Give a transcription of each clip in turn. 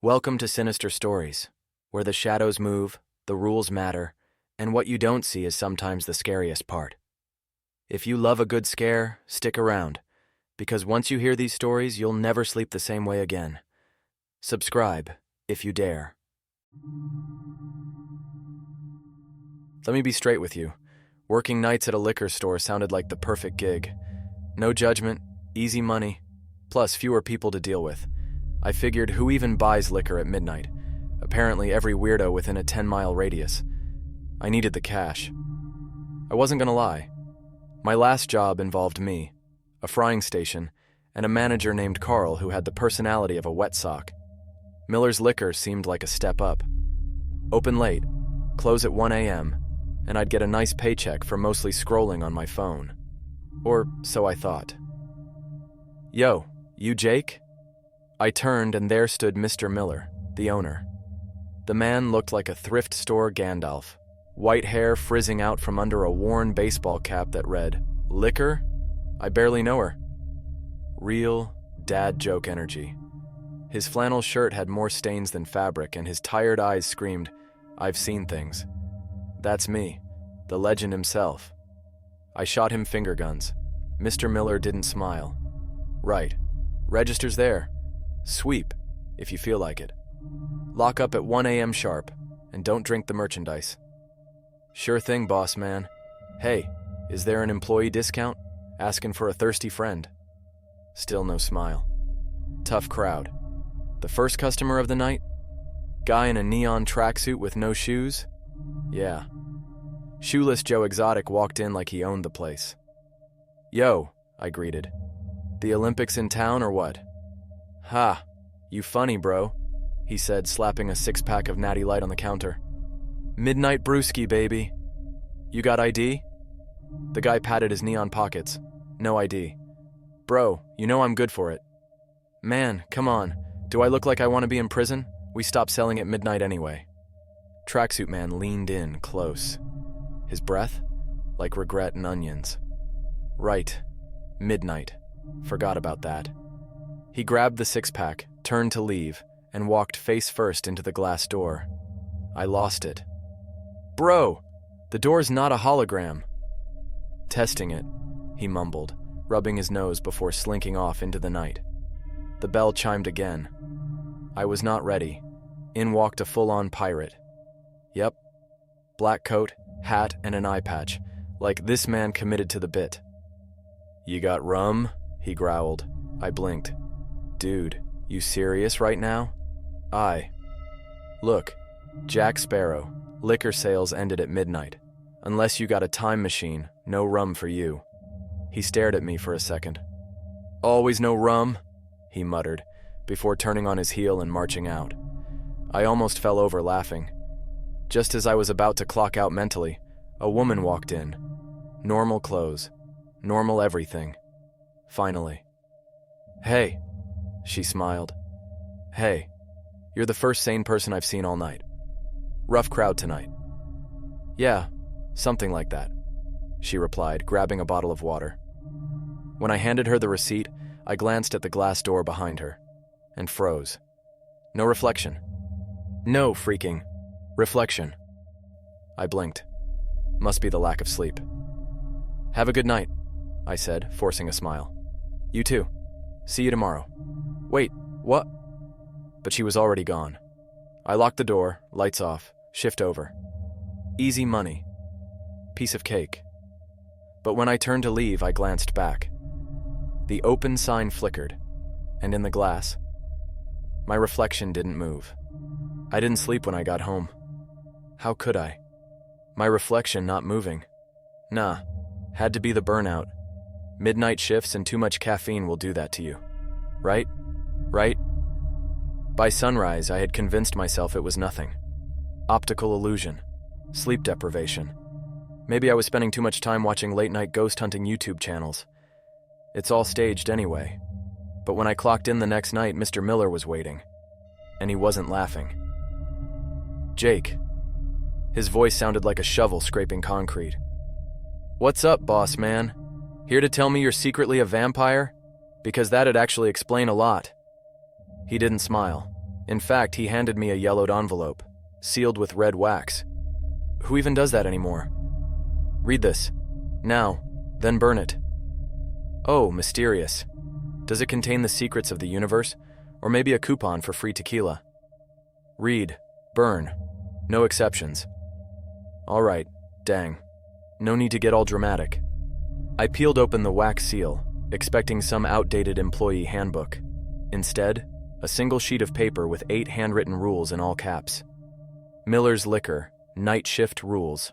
Welcome to Sinister Stories, where the shadows move, the rules matter, and what you don't see is sometimes the scariest part. If you love a good scare, stick around, because once you hear these stories, you'll never sleep the same way again. Subscribe, if you dare. Let me be straight with you. Working nights at a liquor store sounded like the perfect gig. No judgment, easy money, plus fewer people to deal with. I figured, who even buys liquor at midnight? Apparently every weirdo within a 10-mile radius. I needed the cash. I wasn't gonna lie. My last job involved me, a frying station, and a manager named Carl who had the personality of a wet sock. Miller's Liquor seemed like a step up. Open late, close at 1 a.m., and I'd get a nice paycheck for mostly scrolling on my phone. Or so I thought. Yo, you Jake? I turned and there stood Mr. Miller, the owner. The man looked like a thrift store Gandalf, white hair frizzing out from under a worn baseball cap that read, "Liquor? I barely know her." Real dad joke energy. His flannel shirt had more stains than fabric and his tired eyes screamed, "I've seen things." That's me, the legend himself. I shot him finger guns. Mr. Miller didn't smile. Right. Register's there. Sweep, if you feel like it. Lock up at 1 a.m. sharp, and don't drink the merchandise. Sure thing, boss man. Hey, is there an employee discount? Asking for a thirsty friend. Still no smile. Tough crowd. The first customer of the night? Guy in a neon tracksuit with no shoes? Yeah. Shoeless Joe Exotic walked in like he owned the place. Yo, I greeted. The Olympics in town or what? Ha, you funny, bro, he said, slapping a six-pack of Natty Light on the counter. Midnight brewski, baby. You got ID? The guy patted his neon pockets. No ID. Bro, you know I'm good for it. Man, come on. Do I look like I want to be in prison? We stopped selling at midnight anyway. Tracksuit man leaned in close. His breath? Like regret and onions. Right. Midnight. Forgot about that. He grabbed the six-pack, turned to leave, and walked face first into the glass door. I lost it. Bro, the door's not a hologram. Testing it, he mumbled, rubbing his nose before slinking off into the night. The bell chimed again. I was not ready. In walked a full-on pirate. Yep. Black coat, hat, and an eye patch, like this man committed to the bit. You got rum? He growled. I blinked. Dude, you serious right now? Look, Jack Sparrow, liquor sales ended at midnight. Unless you got a time machine, no rum for you. He stared at me for a second. Always no rum? He muttered, before turning on his heel and marching out. I almost fell over laughing. Just as I was about to clock out mentally, a woman walked in. Normal clothes. Normal everything. Finally. Hey. She smiled. Hey, you're the first sane person I've seen all night. Rough crowd tonight. Yeah, something like that, she replied, grabbing a bottle of water. When I handed her the receipt, I glanced at the glass door behind her and froze. No reflection. No freaking reflection. I blinked. Must be the lack of sleep. Have a good night, I said, forcing a smile. You too. See you tomorrow. Wait, what? But she was already gone. I locked the door, lights off, shift over. Easy money. Piece of cake. But when I turned to leave, I glanced back. The open sign flickered, and in the glass, my reflection didn't move. I didn't sleep when I got home. How could I? My reflection not moving. Nah, had to be the burnout. Midnight shifts and too much caffeine will do that to you. Right? Right? By sunrise, I had convinced myself it was nothing. Optical illusion. Sleep deprivation. Maybe I was spending too much time watching late-night ghost hunting YouTube channels. It's all staged anyway. But when I clocked in the next night, Mr. Miller was waiting. And he wasn't laughing. Jake. His voice sounded like a shovel scraping concrete. What's up, boss man? Here to tell me you're secretly a vampire? Because that'd actually explain a lot. He didn't smile, In fact, he handed me a yellowed envelope, sealed with red wax. Who even does that anymore? Read this. Now, then burn it. Oh, mysterious. Does it contain the secrets of the universe, or maybe a coupon for free tequila? Read, burn, no exceptions. All right, dang. No need to get all dramatic. I peeled open the wax seal, expecting some outdated employee handbook. Instead, a single sheet of paper with 8 handwritten rules in all caps. Miller's Liquor, night shift rules.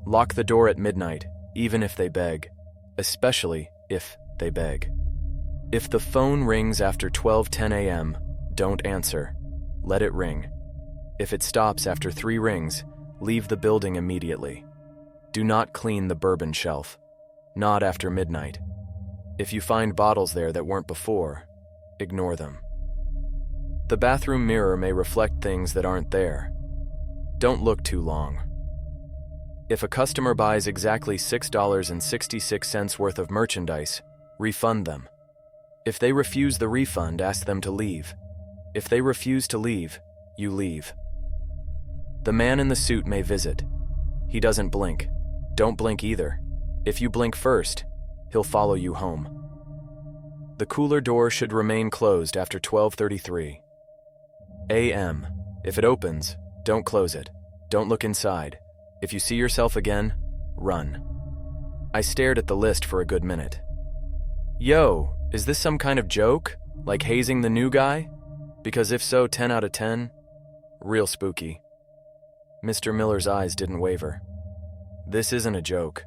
Lock the door at midnight, even if they beg, especially if they beg. If the phone rings after 12:10 a.m., don't answer. Let it ring. If it stops after 3 rings, leave the building immediately. Do not clean the bourbon shelf. Not after midnight. If you find bottles there that weren't before, ignore them. The bathroom mirror may reflect things that aren't there. Don't look too long. If a customer buys exactly $6.66 worth of merchandise, refund them. If they refuse the refund, ask them to leave. If they refuse to leave, you leave. The man in the suit may visit. He doesn't blink. Don't blink either. If you blink first, he'll follow you home. The cooler door should remain closed after 12:33 a.m. If it opens, don't close it. Don't look inside. If you see yourself again, run. I stared at the list for a good minute. Yo, is this some kind of joke? Like hazing the new guy? Because if so, 10 out of 10. Real spooky. Mr. Miller's eyes didn't waver. This isn't a joke.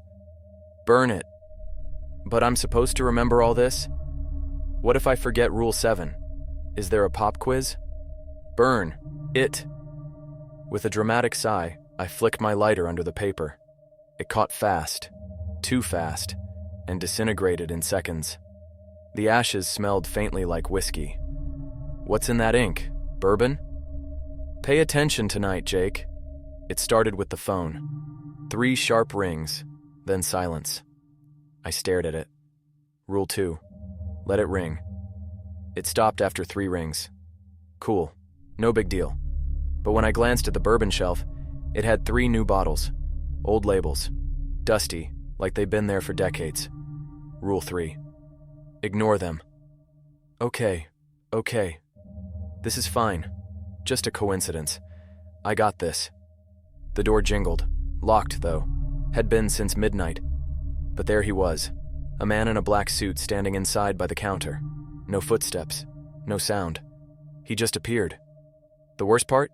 Burn it. But I'm supposed to remember all this? What if I forget Rule 7? Is there a pop quiz? Burn it. With a dramatic sigh, I flicked my lighter under the paper. It caught fast, too fast, and disintegrated in seconds. The ashes smelled faintly like whiskey. What's in that ink? Bourbon? Pay attention tonight, Jake. It started with the phone. 3 sharp rings, then silence. I stared at it. Rule 2. Let it ring. It stopped after 3 rings. Cool. No big deal. But when I glanced at the bourbon shelf, it had 3 new bottles. Old labels. Dusty, like they'd been there for decades. Rule 3. Ignore them. Okay. This is fine. Just a coincidence. I got this. The door jingled. Locked, though. Had been since midnight. But there he was. A man in a black suit standing inside by the counter. No footsteps. No sound. He just appeared. The worst part?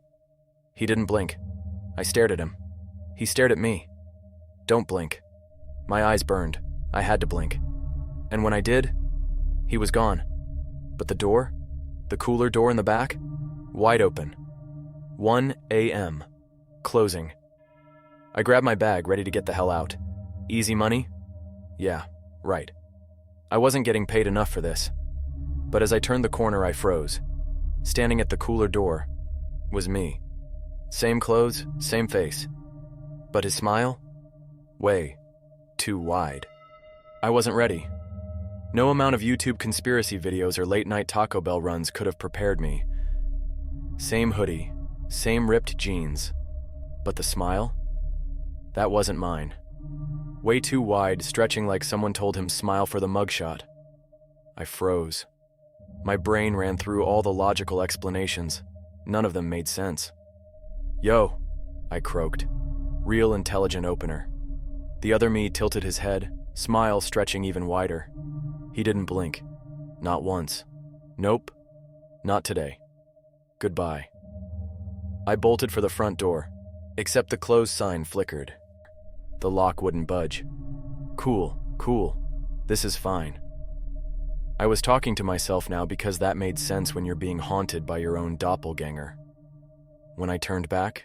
He didn't blink. I stared at him. He stared at me. Don't blink. My eyes burned. I had to blink. And when I did, he was gone. But the door? The cooler door in the back? Wide open. 1 a.m. Closing. I grabbed my bag, ready to get the hell out. Easy money? Yeah, right. I wasn't getting paid enough for this. But as I turned the corner, I froze. Standing at the cooler door was me. Same clothes, same face. But his smile? Way too wide. I wasn't ready. No amount of YouTube conspiracy videos or late-night Taco Bell runs could have prepared me. Same hoodie, same ripped jeans. But the smile? That wasn't mine. Way too wide, stretching like someone told him smile for the mugshot. I froze. My brain ran through all the logical explanations. None of them made sense. Yo, I croaked. Real intelligent opener. The other me tilted his head, smile stretching even wider. He didn't blink. Not once. Nope. Not today. Goodbye. I bolted for the front door, except the closed sign flickered. The lock wouldn't budge. Cool. This is fine. I was talking to myself now because that made sense when you're being haunted by your own doppelganger. When I turned back,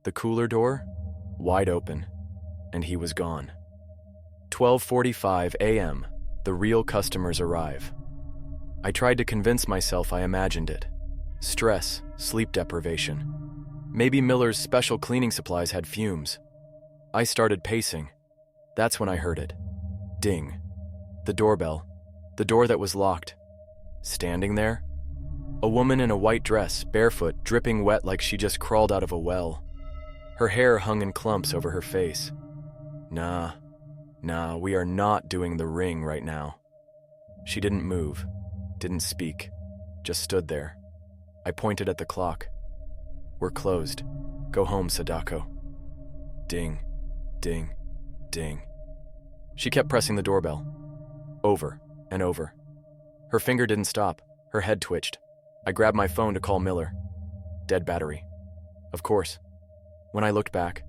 the cooler door, wide open, and he was gone. 12:45 a.m., the real customers arrive. I tried to convince myself I imagined it. Stress, sleep deprivation. Maybe Miller's special cleaning supplies had fumes. I started pacing. That's when I heard it. Ding. The doorbell. The door that was locked. Standing there? A woman in a white dress, barefoot, dripping wet like she just crawled out of a well. Her hair hung in clumps over her face. Nah, we are not doing the ring right now. She didn't move, didn't speak, just stood there. I pointed at the clock. We're closed. Go home, Sadako. Ding, ding, ding. She kept pressing the doorbell. Over and over. Her finger didn't stop. Her head twitched. I grabbed my phone to call Miller. Dead battery. Of course. When I looked back,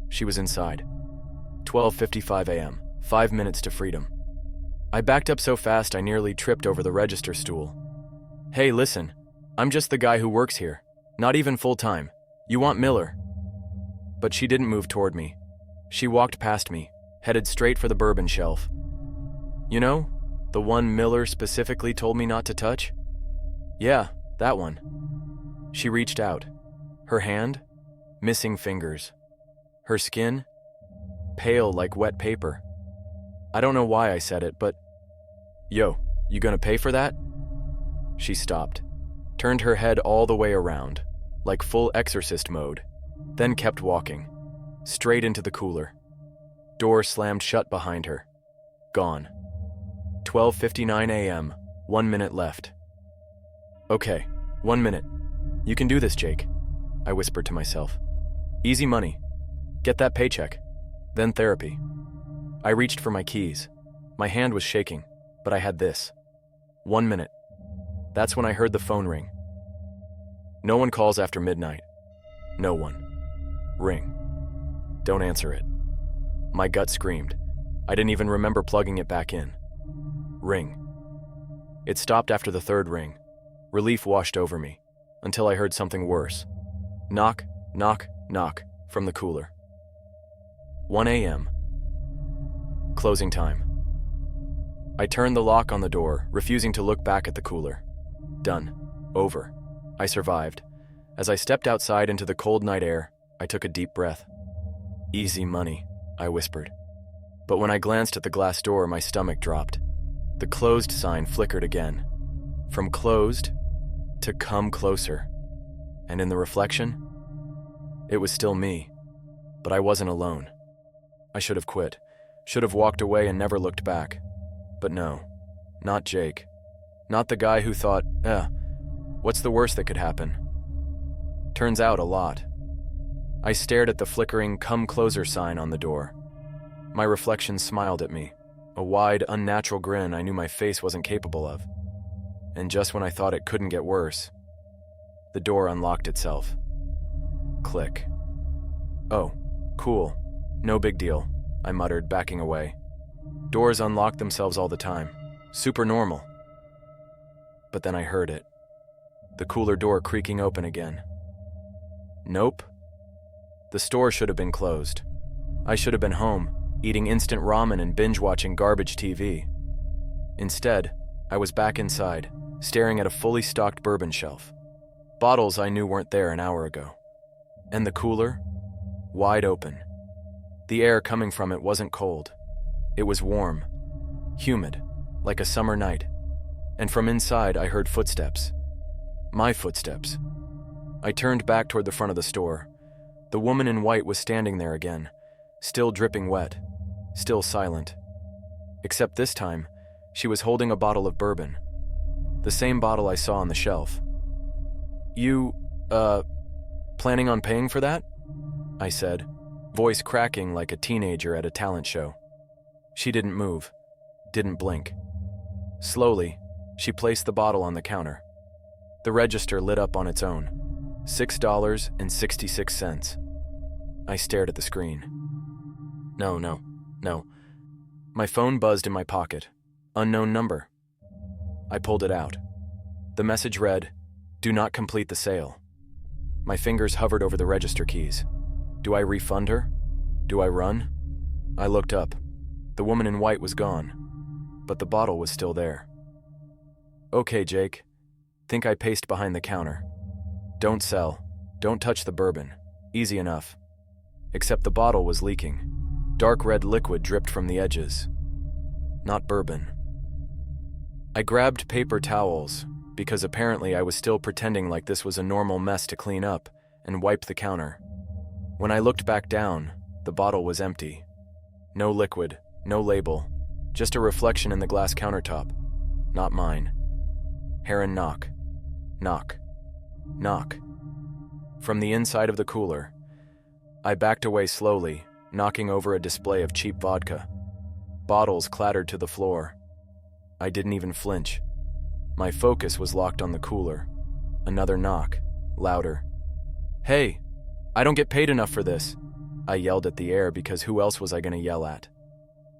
she was inside. 12:55 a.m., 5 minutes to freedom. I backed up so fast I nearly tripped over the register stool. Hey, listen, I'm just the guy who works here. Not even full-time. You want Miller? But she didn't move toward me. She walked past me, headed straight for the bourbon shelf. You know, the one Miller specifically told me not to touch? Yeah, that one. She reached out. Her hand? Missing fingers. Her skin? Pale like wet paper. I don't know why I said it, but... Yo, you gonna pay for that? She stopped, turned her head all the way around, like full exorcist mode, then kept walking, straight into the cooler. Door slammed shut behind her. Gone. 12:59 a.m., 1 minute left. Okay, 1 minute. You can do this, Jake, I whispered to myself. Easy money. Get that paycheck. Then therapy. I reached for my keys. My hand was shaking, but I had this. 1 minute. That's when I heard the phone ring. No one calls after midnight. No one. Ring. Don't answer it. My gut screamed. I didn't even remember plugging it back in. Ring. It stopped after the third ring. Relief washed over me, until I heard something worse. Knock, knock, knock, from the cooler. 1 a.m. Closing time. I turned the lock on the door, refusing to look back at the cooler. Done. Over. I survived. As I stepped outside into the cold night air, I took a deep breath. Easy money, I whispered. But when I glanced at the glass door, my stomach dropped. The closed sign flickered again. From closed to come closer. And in the reflection, it was still me. But I wasn't alone. I should have quit. Should have walked away and never looked back. But no, not Jake. Not the guy who thought, what's the worst that could happen? Turns out a lot. I stared at the flickering "Come Closer" sign on the door. My reflection smiled at me, a wide, unnatural grin I knew my face wasn't capable of. And just when I thought it couldn't get worse, the door unlocked itself. Click. Oh, cool. No big deal, I muttered, backing away. Doors unlock themselves all the time. Super normal. But then I heard it. The cooler door creaking open again. Nope. The store should have been closed. I should have been home, eating instant ramen and binge-watching garbage TV. Instead, I was back inside, staring at a fully stocked bourbon shelf. Bottles I knew weren't there an hour ago. And the cooler? Wide open. The air coming from it wasn't cold. It was warm, humid, like a summer night. And from inside, I heard footsteps. My footsteps. I turned back toward the front of the store. The woman in white was standing there again, still dripping wet, still silent. Except this time, she was holding a bottle of bourbon. The same bottle I saw on the shelf. You, planning on paying for that? I said, voice cracking like a teenager at a talent show. She didn't move, didn't blink. Slowly, she placed the bottle on the counter. The register lit up on its own. $6.66. I stared at the screen. No. My phone buzzed in my pocket. Unknown number. I pulled it out. The message read, "Do not complete the sale." My fingers hovered over the register keys. Do I refund her? Do I run? I looked up. The woman in white was gone, but the bottle was still there. Okay, Jake. Think I paced behind the counter. Don't sell. Don't touch the bourbon. Easy enough. Except the bottle was leaking. Dark red liquid dripped from the edges. Not bourbon. I grabbed paper towels, because apparently I was still pretending like this was a normal mess to clean up and wipe the counter. When I looked back down, the bottle was empty. No liquid, no label, just a reflection in the glass countertop. Not mine. Heron knock. Knock. Knock. From the inside of the cooler, I backed away slowly, knocking over a display of cheap vodka. Bottles clattered to the floor. I didn't even flinch. My focus was locked on the cooler. Another knock, louder. "Hey, I don't get paid enough for this," I yelled at the air because who else was I going to yell at?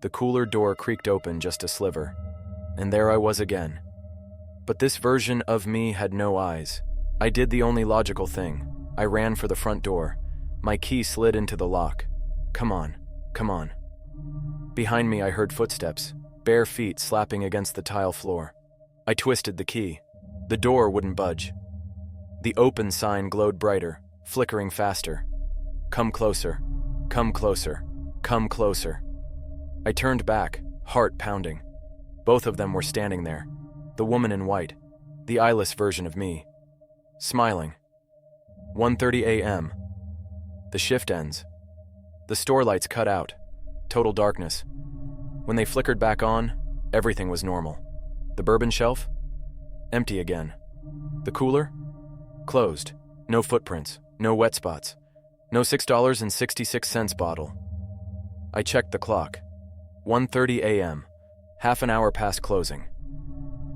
The cooler door creaked open just a sliver, and there I was again. But this version of me had no eyes. I did the only logical thing. I ran for the front door. My key slid into the lock. Come on, come on. Behind me I heard footsteps, bare feet slapping against the tile floor. I twisted the key. The door wouldn't budge. The open sign glowed brighter, flickering faster. Come closer, come closer, come closer. I turned back, heart pounding. Both of them were standing there. The woman in white, the eyeless version of me. Smiling. 1:30 a.m. The shift ends. The store lights cut out. Total darkness. When they flickered back on, everything was normal. The bourbon shelf? Empty again. The cooler? Closed. No footprints. No wet spots. No $6.66 bottle. I checked the clock. 1:30 a.m. Half an hour past closing.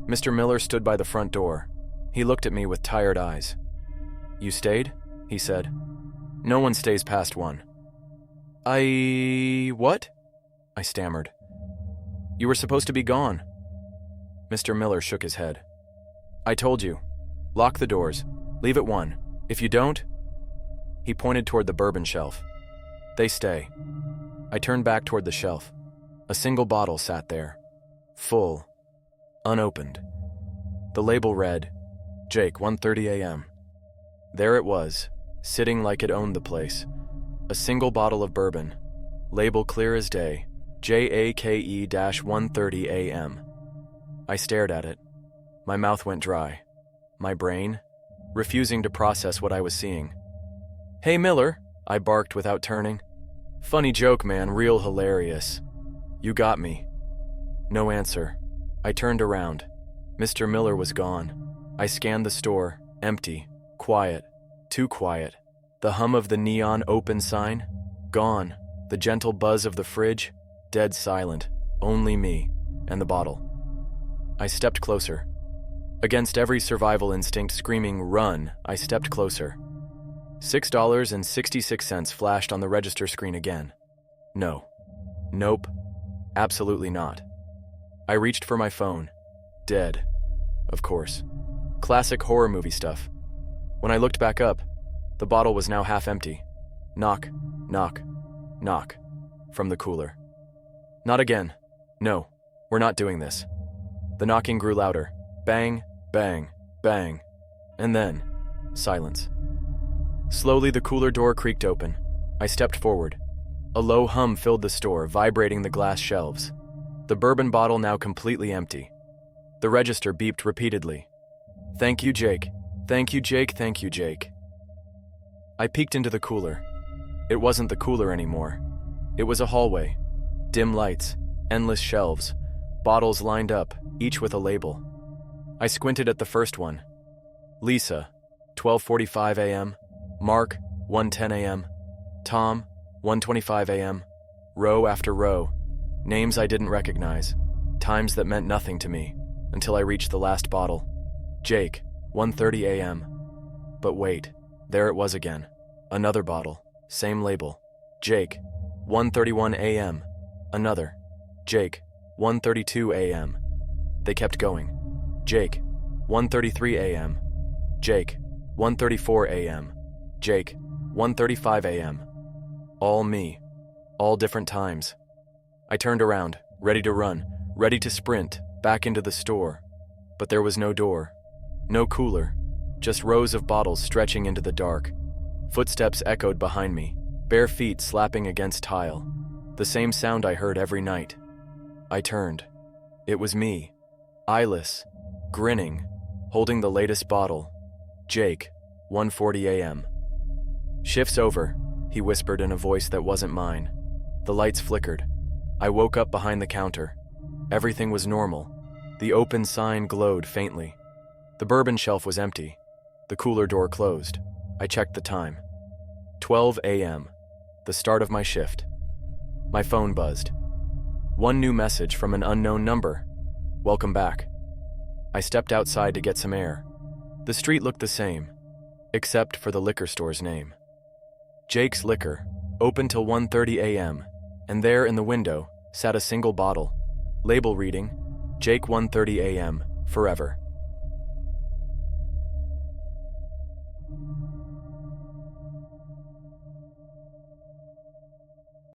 Mr. Miller stood by the front door. He looked at me with tired eyes. "You stayed?" he said. "No one stays past 1. What?" I stammered. "You were supposed to be gone." Mr. Miller shook his head. "I told you. Lock the doors. Leave at 1. If you don't..." He pointed toward the bourbon shelf. "They stay." I turned back toward the shelf. A single bottle sat there. Full. Unopened. The label read, Jake, 1:30 a.m. There it was, sitting like it owned the place. A single bottle of bourbon. Label clear as day. JAKE-1:30 a.m. I stared at it. My mouth went dry. My brain, refusing to process what I was seeing. "Hey, Miller," I barked without turning. "Funny joke, man, real hilarious. You got me." No answer. I turned around. Mr. Miller was gone. I scanned the store, empty, quiet, too quiet. The hum of the neon open sign, gone. The gentle buzz of the fridge, dead silent. Only me, and the bottle. I stepped closer. Against every survival instinct screaming, "Run!" I stepped closer. $6.66 flashed on the register screen again. No. Nope. Absolutely not. I reached for my phone. Dead. Of course. Classic horror movie stuff. When I looked back up, the bottle was now half empty. Knock, knock, knock. From the cooler. Not again. No, we're not doing this. The knocking grew louder. Bang, bang, bang. And then, silence. Slowly the cooler door creaked open. I stepped forward. A low hum filled the store, vibrating the glass shelves. The bourbon bottle now completely empty. The register beeped repeatedly. "Thank you, Jake. Thank you, Jake. Thank you, Jake." I peeked into the cooler. It wasn't the cooler anymore. It was a hallway. Dim lights, endless shelves, bottles lined up, each with a label. I squinted at the first one. Lisa, 12:45 a.m. Mark, 1:10 a.m. Tom, 1:25 a.m. Row after row. Names I didn't recognize. Times that meant nothing to me, until I reached the last bottle. Jake, 1:30 a.m. But wait, there it was again. Another bottle, same label. Jake, 1:31 a.m. Another. Jake, 1:32 a.m. They kept going. Jake, 1:33 a.m. Jake, 1:34 a.m. Jake, 1:35 a.m. All me. All different times. I turned around, ready to run, ready to sprint, back into the store. But there was no door. No cooler. Just rows of bottles stretching into the dark. Footsteps echoed behind me, bare feet slapping against tile. The same sound I heard every night. I turned. It was me. Eyeless. Grinning. holding the latest bottle. Jake, 1:40 a.m. "Shift's over," he whispered in a voice that wasn't mine. The lights flickered. I woke up behind the counter. Everything was normal. The open sign glowed faintly. The bourbon shelf was empty. The cooler door closed. I checked the time. 12 a.m., the start of my shift. My phone buzzed. One new message from an unknown number. "Welcome back." I stepped outside to get some air. The street looked the same, except for the liquor store's name. Jake's Liquor, open till 1:30 a.m., and there in the window sat a single bottle, label reading, Jake 1:30 a.m., forever.